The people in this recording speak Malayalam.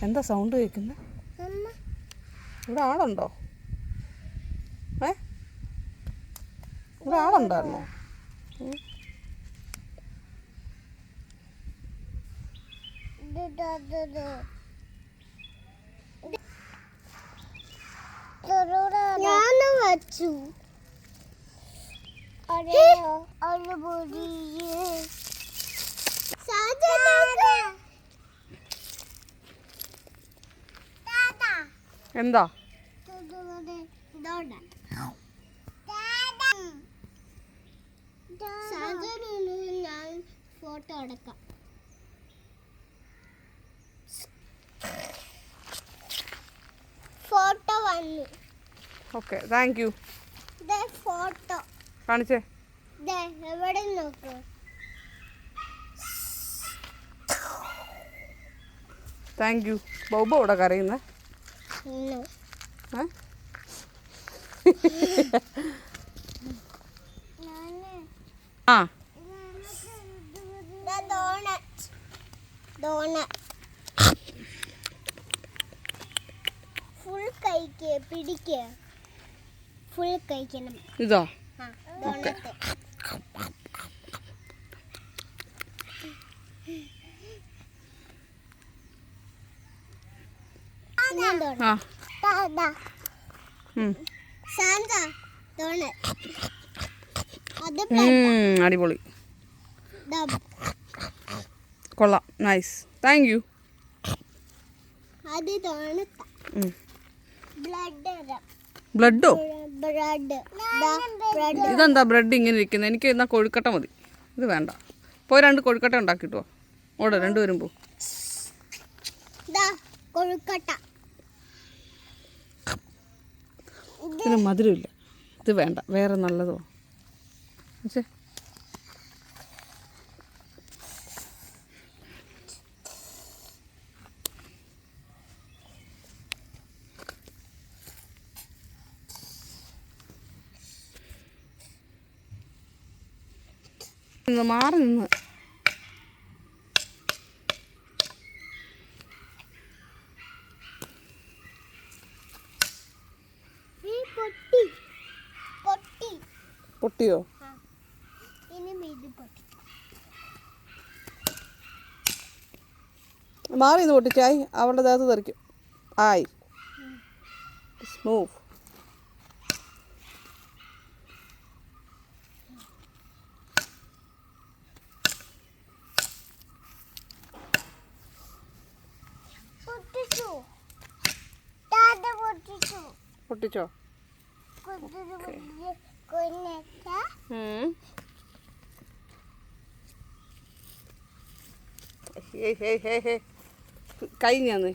എന്താ സൗണ്ട് കേൾക്കുന്നത്? ഇവിടെ ആളുണ്ടോ? ഇവിടെ ആളുണ്ടായിരുന്നോ? ഞാൻ വച്ചു എന്താ? ഞാൻ ഫോട്ടോ എടുക്കാം. ഫോട്ടോ വന്നു. Okay, thank you. ഫോട്ടോ കാണിച്ചേ. എവിടെ നോക്ക്. Thank you. ബൗബ ഇവിടെ കരയുന്നേ. ആ ഫുൾ കഴിക്ക്, പിടിക്ക്. ഫുൾ കഴിക്കണം. ഇതോ? അടിപൊളി, കൊള്ളാം, നൈസ്, താങ്ക് യു. ബ്ലഡോ? ഇതെന്താ ബ്രെഡ് ഇങ്ങനെ ഇരിക്കുന്നത്? എനിക്ക് എന്നാ കൊഴുക്കട്ട മതി. ഇത് വേണ്ട. പോയി 2 കൊഴുക്കട്ട ഉണ്ടാക്കിട്ടോ. ഓടെ 2 വരുമ്പോ ഇതിന് മധുരമില്ല. ഇത് വേണ്ട, വേറെ നല്ലതോ. മാറി നിന്ന് പൊട്ടിയോ? മാറി നിന്ന് പൊട്ടിച്ചായി. അവളുടെ ദേഹത്ത് തെറിക്കും. ആയി സ്മൂവ്. പൊട്ടിച്ചോ? കഴിഞ്ഞാന്ന്